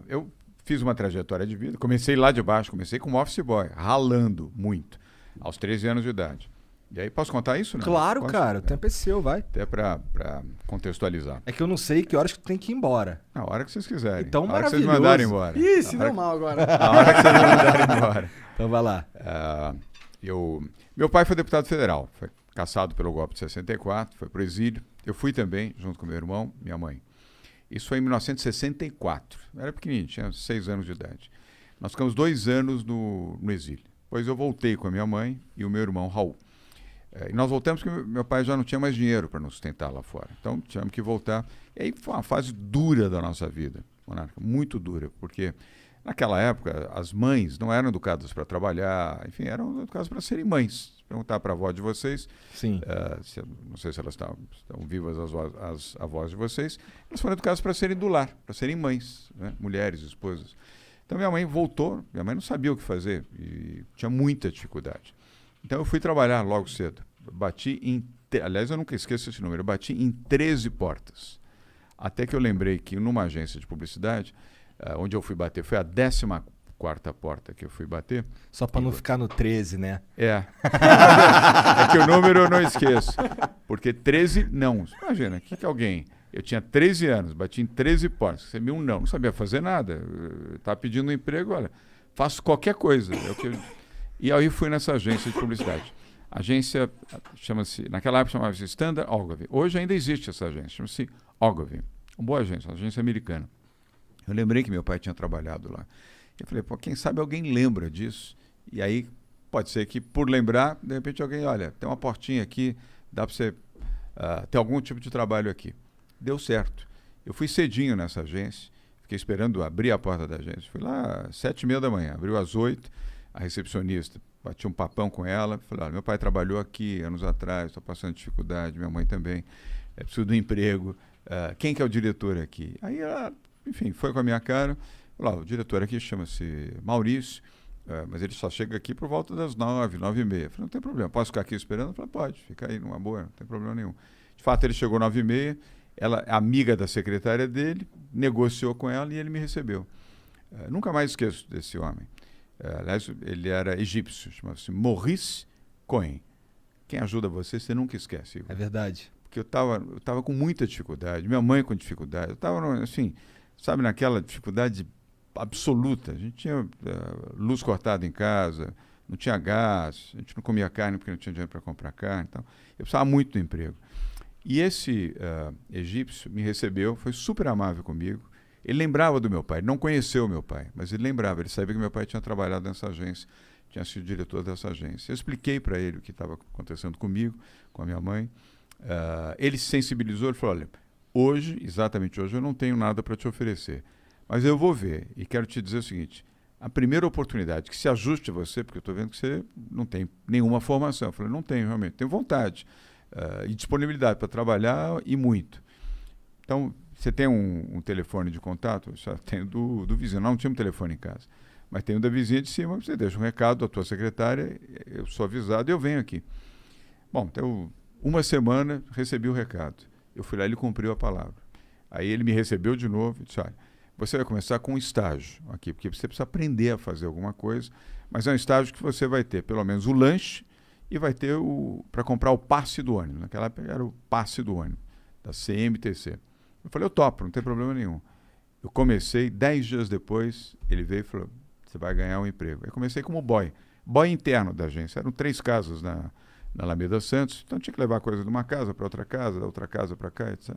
Eu fiz uma trajetória de vida, comecei lá de baixo, comecei como office boy, ralando muito, aos 13 anos de idade. E aí, posso contar isso, né? Claro, Posso? cara, o tempo é seu, vai. Até para contextualizar. É que eu não sei que horas que tu tem que ir embora. Na hora que vocês quiserem. Então, na hora que vocês maravilhoso. mandarem embora. Ih, se deu mal agora. Na hora que vocês mandarem embora. Então vai lá. Meu pai foi deputado federal, foi cassado pelo golpe de 64, foi pro exílio. Eu fui também, junto com meu irmão, minha mãe. Isso foi em 1964. Eu era pequenininho, tinha 6 anos de idade. Nós ficamos 2 anos no exílio. Depois eu voltei com a minha mãe e o meu irmão Raul. E nós voltamos porque meu pai já não tinha mais dinheiro para nos sustentar lá fora. Então, tivemos que voltar. E aí foi uma fase dura da nossa vida, Monarca, muito dura, porque naquela época as mães não eram educadas para trabalhar, enfim, eram educadas para serem mães. Perguntar para a avó de vocês, Sim. não sei se elas estão vivas, as avós de vocês, elas foram educadas para serem do lar, para serem mães, né? Mulheres, esposas. Então minha mãe voltou, minha mãe não sabia o que fazer e tinha muita dificuldade. Então eu fui trabalhar logo cedo. Aliás, eu nunca esqueço esse número, eu bati em 13 portas. Até que eu lembrei que numa agência de publicidade, onde eu fui bater, foi a 14ª porta que eu fui bater. Só pra não ficar no 13, né? É. É que o número eu não esqueço. Porque 13 não. Imagina, o que alguém... Eu tinha 13 anos, bati em 13 portas, recebi um não sabia fazer nada. Estava pedindo um emprego, olha, faço qualquer coisa. E aí fui nessa agência de publicidade. A agência chama-se, naquela época chamava-se Standard Ogilvy. Hoje ainda existe essa agência, chama-se Ogilvy. Uma boa agência, uma agência americana. Eu lembrei que meu pai tinha trabalhado lá. Eu falei, pô, quem sabe alguém lembra disso? E aí pode ser que por lembrar, de repente alguém, olha, tem uma portinha aqui, dá para você ter algum tipo de trabalho aqui. Deu certo. Eu fui cedinho nessa agência, fiquei esperando abrir a porta da agência. Fui lá às 7h30 da manhã, abriu às 8h, a recepcionista, bati um papão com ela, falei, olha, meu pai trabalhou aqui anos atrás, estou passando dificuldade, minha mãe também, preciso de um emprego, quem que é o diretor aqui? Aí ela, enfim, foi com a minha cara, falou, o diretor aqui chama-se Maurício, mas ele só chega aqui por volta das 9h, 9h30. Falei, não tem problema, posso ficar aqui esperando? Falei, pode, fica aí numa boa, não tem problema nenhum. De fato, ele chegou 9h30, ela, amiga da secretária dele, negociou com ela e ele me recebeu. Nunca mais esqueço desse homem. Aliás, ele era egípcio, chamava-se Maurice Cohen. Quem ajuda você, você nunca esquece. Igor. É verdade. Porque eu tava com muita dificuldade, minha mãe com dificuldade. Eu estava, assim, sabe, naquela dificuldade absoluta. A gente tinha luz cortada em casa, não tinha gás, a gente não comia carne porque não tinha dinheiro para comprar carne. Então, eu precisava muito do emprego. E esse egípcio me recebeu, foi super amável comigo. Ele lembrava do meu pai, ele não conheceu o meu pai, mas ele lembrava, ele sabia que meu pai tinha trabalhado nessa agência, tinha sido diretor dessa agência. Eu expliquei para ele o que estava acontecendo comigo, com a minha mãe. Ele se sensibilizou, ele falou, olha, hoje, exatamente hoje, eu não tenho nada para te oferecer, mas eu vou ver e quero te dizer o seguinte, a primeira oportunidade que se ajuste a você, porque eu estou vendo que você não tem nenhuma formação. Eu falei, não tenho realmente, tenho vontade e disponibilidade para trabalhar e muito. Então, você tem um telefone de contato? Eu já tenho do vizinho. Não tinha um telefone em casa. Mas tem o da vizinha de cima, você deixa um recado à tua secretária, eu sou avisado e eu venho aqui. Bom, então, uma semana, recebi o recado. Eu fui lá e ele cumpriu a palavra. Aí ele me recebeu de novo e disse, olha, você vai começar com um estágio aqui, porque você precisa aprender a fazer alguma coisa, mas é um estágio que você vai ter pelo menos o lanche e vai ter para comprar o passe do ônibus. Naquela época era o passe do ônibus, da CMTC. Eu falei, eu topo, não tem problema nenhum. Eu comecei, 10 dias depois, ele veio e falou, você vai ganhar um emprego. Eu comecei como boy interno da agência. Eram 3 casas na Alameda Santos, então tinha que levar coisa de uma casa para outra casa, da outra casa para cá, etc.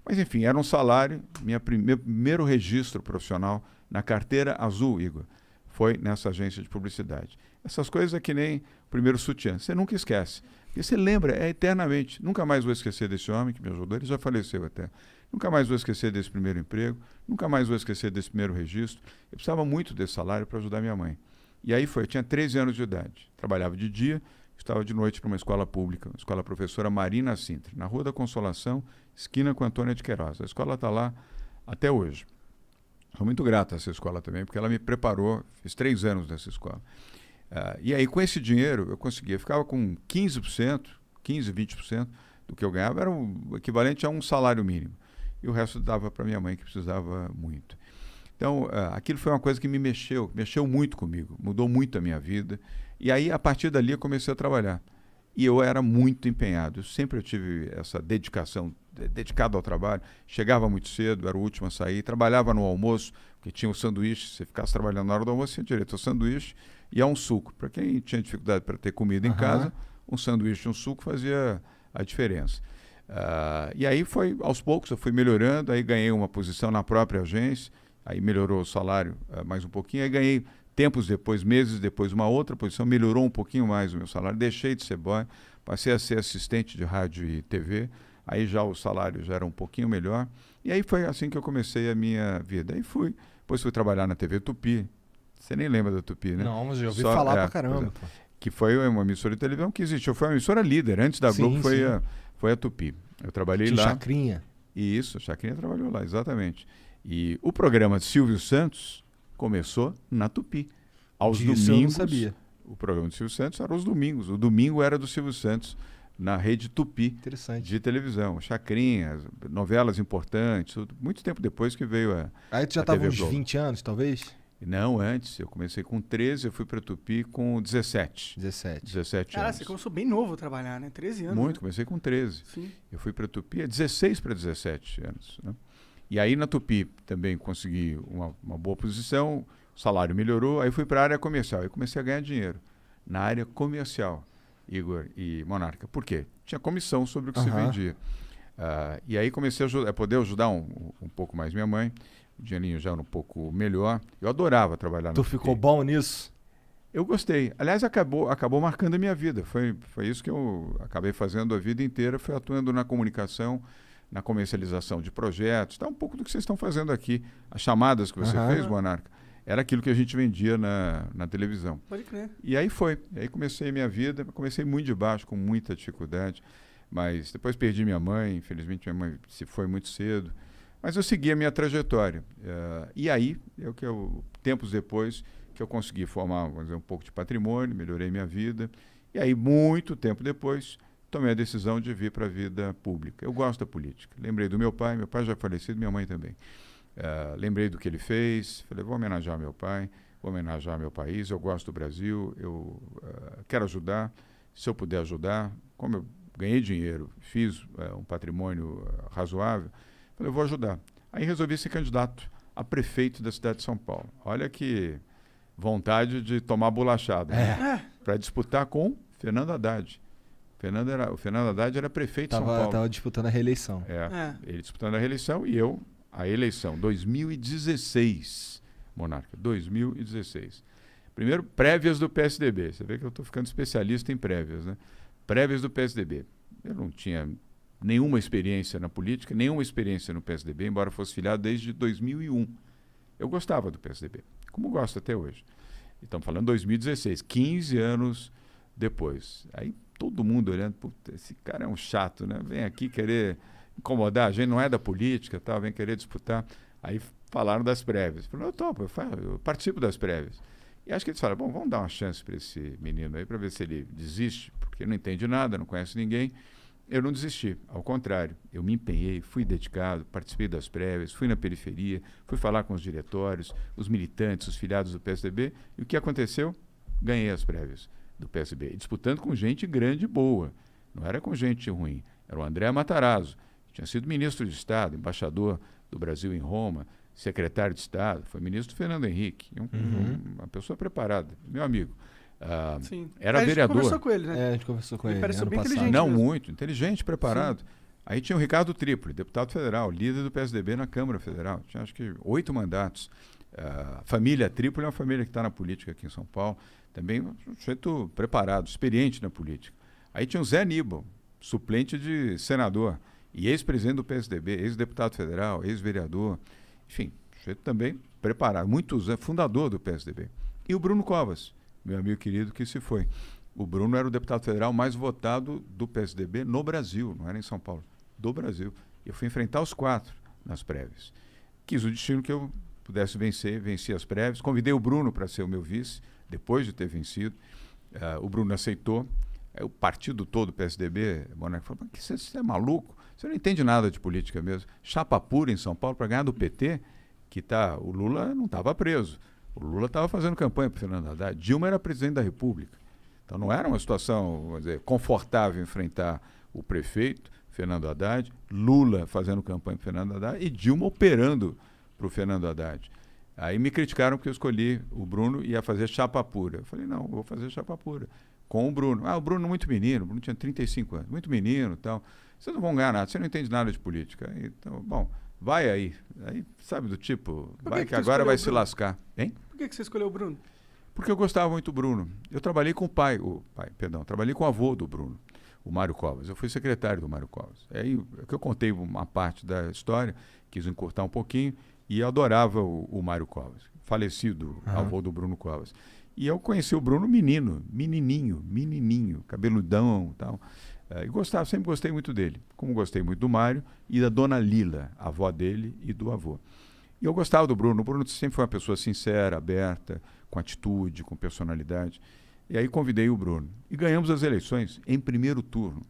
Mas enfim, era um salário, meu primeiro registro profissional na carteira azul, Igor, foi nessa agência de publicidade. Essas coisas é que nem o primeiro sutiã, você nunca esquece. Porque você lembra, eternamente. Nunca mais vou esquecer desse homem que me ajudou, ele já faleceu até. Nunca mais vou esquecer desse primeiro emprego, nunca mais vou esquecer desse primeiro registro. Eu precisava muito desse salário para ajudar minha mãe. E aí foi, eu tinha 13 anos de idade, trabalhava de dia, estava de noite numa escola pública, a escola professora Marina Sintra, na Rua da Consolação, esquina com Antônia de Queiroz. A escola está lá até hoje. Sou muito grato a essa escola também, porque ela me preparou, fiz 3 anos nessa escola. E aí, com esse dinheiro, eu conseguia, ficava com 15%, 20% do que eu ganhava, era o equivalente a um salário mínimo. E o resto dava para minha mãe, que precisava muito. Então, aquilo foi uma coisa que me mexeu muito comigo, mudou muito a minha vida. E aí, a partir dali, eu comecei a trabalhar. E eu era muito empenhado. Eu tive essa dedicação, dedicado ao trabalho. Chegava muito cedo, era o último a sair. Trabalhava no almoço, porque tinha o sanduíche. Se ficasse trabalhando na hora do almoço, tinha direito ao sanduíche e a um suco. Para quem tinha dificuldade para ter comida em casa, um sanduíche e um suco fazia a diferença. E aí aos poucos, eu fui melhorando. Aí ganhei uma posição na própria agência. Aí melhorou o salário mais um pouquinho. Aí ganhei, tempos depois, meses depois, uma outra posição. Melhorou um pouquinho mais o meu salário. Deixei de ser boy, passei a ser assistente de rádio e TV. Aí já o salário já era um pouquinho melhor. E aí foi assim que eu comecei a minha vida. Aí depois fui trabalhar na TV Tupi. Você nem lembra da Tupi, né? Não, mas eu ouvi falar pra caramba. Que foi uma emissora de televisão que existiu. Foi uma emissora líder. Antes da Globo foi a Tupi. Eu trabalhei lá. Chacrinha. Isso, a Chacrinha trabalhou lá, exatamente. E o programa de Silvio Santos começou na Tupi. Aos domingos. Eu não sabia. O programa de Silvio Santos era aos domingos. O domingo era do Silvio Santos, na rede Tupi de televisão. Chacrinha, novelas importantes. Muito tempo depois que veio a Aí tu já estava uns 20 anos, talvez? Não, antes. Eu comecei com 13, eu fui para Tupi com 17. 17 anos. Cara, você começou bem novo a trabalhar, né? 13 anos. Muito, né? comecei com 13. Sim. Eu fui para Tupi há 16 para 17 anos, né? E aí na Tupi também consegui uma boa posição, o salário melhorou, aí fui para a área comercial, aí comecei a ganhar dinheiro na área comercial, Igor e Monarca. Por quê? Tinha comissão sobre o que se vendia. E aí comecei a poder ajudar um pouco mais minha mãe, o dinheirinho já era um pouco melhor. Eu adorava trabalhar na Tu Tupi. ficou bom nisso? Eu gostei. Aliás, acabou marcando a minha vida. Foi isso que eu acabei fazendo a vida inteira, foi atuando na comunicação, na comercialização de projetos, tá um pouco do que vocês estão fazendo aqui. As chamadas que você fez, Monarca, era aquilo que a gente vendia na televisão. Pode crer. E aí aí comecei a minha vida, comecei muito de baixo, com muita dificuldade, mas depois perdi minha mãe, infelizmente minha mãe se foi muito cedo, mas eu segui a minha trajetória. E aí, tempos depois, que eu consegui formar, vamos dizer, um pouco de patrimônio, melhorei minha vida, e aí, muito tempo depois, tomei a decisão de vir para a vida pública. Eu gosto da política. Lembrei do meu pai já é falecido, minha mãe também. Lembrei do que ele fez, falei, vou homenagear meu pai, vou homenagear meu país, eu gosto do Brasil, eu quero ajudar, se eu puder ajudar, como eu ganhei dinheiro, fiz um patrimônio razoável, falei, eu vou ajudar. Aí resolvi ser candidato a prefeito da cidade de São Paulo. Olha que vontade de tomar bolachada, né? Para disputar com Fernando Haddad. O Fernando Haddad era prefeito de São Paulo. Tava disputando a reeleição. Ele disputando a reeleição e eu a eleição. 2016, Monarca, 2016. Primeiro, prévias do PSDB. Você vê que eu estou ficando especialista em prévias, né? Prévias do PSDB. Eu não tinha nenhuma experiência na política, nenhuma experiência no PSDB, embora fosse filiado desde 2001. Eu gostava do PSDB, como gosto até hoje. Estamos falando de 2016, 15 anos depois. Aí todo mundo olhando, puta, esse cara é um chato, né? Vem aqui querer incomodar, a gente não é da política, tal, vem querer disputar. Aí falaram das prévias. Falei, eu topo, eu participo das prévias. E acho que eles falaram, bom, vamos dar uma chance para esse menino aí, para ver se ele desiste, porque não entende nada, não conhece ninguém. Eu não desisti, ao contrário, eu me empenhei, fui dedicado, participei das prévias, fui na periferia, fui falar com os diretórios, os militantes, os filiados do PSDB, e o que aconteceu? Ganhei as prévias do PSDB, disputando com gente grande e boa, não era com gente ruim, era o André Matarazzo, que tinha sido ministro de Estado, embaixador do Brasil em Roma, secretário de Estado, foi ministro do Fernando Henrique, uma pessoa preparada, meu amigo. Era vereador. A gente conversou com ele, né? A gente conversou com ele. Pareceu bem inteligente. Não, mesmo. muito. Inteligente, preparado. Sim. Aí tinha o Ricardo Trípoli, deputado federal, líder do PSDB na Câmara Federal. Tinha acho que 8 mandatos. A família Trípoli é uma família que está na política aqui em São Paulo. Também um sujeito preparado, experiente na política. Aí tinha o Zé Aníbal, suplente de senador e ex-presidente do PSDB, ex-deputado federal, ex-vereador. Enfim, sujeito também preparado, muitos anos, fundador do PSDB. E o Bruno Covas, meu amigo querido que se foi. O Bruno era o deputado federal mais votado do PSDB no Brasil, não era em São Paulo, do Brasil. Eu fui enfrentar os 4 nas prévias. Quis o destino que eu pudesse vencer, venci as prévias. Convidei o Bruno para ser o meu vice, depois de ter vencido. O Bruno aceitou. O partido todo, o PSDB, Monarca, falou, você é maluco? Você não entende nada de política mesmo. Chapa pura em São Paulo para ganhar do PT? o Lula não estava preso. O Lula estava fazendo campanha para o Fernando Haddad. Dilma era presidente da República. Então não era uma situação, vamos dizer, confortável enfrentar o prefeito, Fernando Haddad, Lula fazendo campanha para o Fernando Haddad e Dilma operando para o Fernando Haddad. Aí me criticaram porque eu escolhi o Bruno e ia fazer chapa pura. Eu falei, não, eu vou fazer chapa pura com o Bruno. O Bruno muito menino, o Bruno tinha 35 anos, muito menino e tal. Vocês não vão ganhar nada, você não entende nada de política. Então, bom, vai aí. Aí, sabe, do tipo, vai que agora vai se lascar. Hein? Por que você escolheu o Bruno? Porque eu gostava muito do Bruno. Eu trabalhei com trabalhei com o avô do Bruno, o Mário Covas. Eu fui secretário do Mário Covas. Aí que eu contei uma parte da história, quis encurtar um pouquinho, e eu adorava o Mário Covas, falecido avô do Bruno Covas. E eu conheci o Bruno menininho, cabeludão e tal. E sempre gostei muito dele, como gostei muito do Mário e da dona Lila, a avó dele e do avô. E eu gostava do Bruno. O Bruno sempre foi uma pessoa sincera, aberta, com atitude, com personalidade. E aí convidei o Bruno. E ganhamos as eleições em primeiro turno.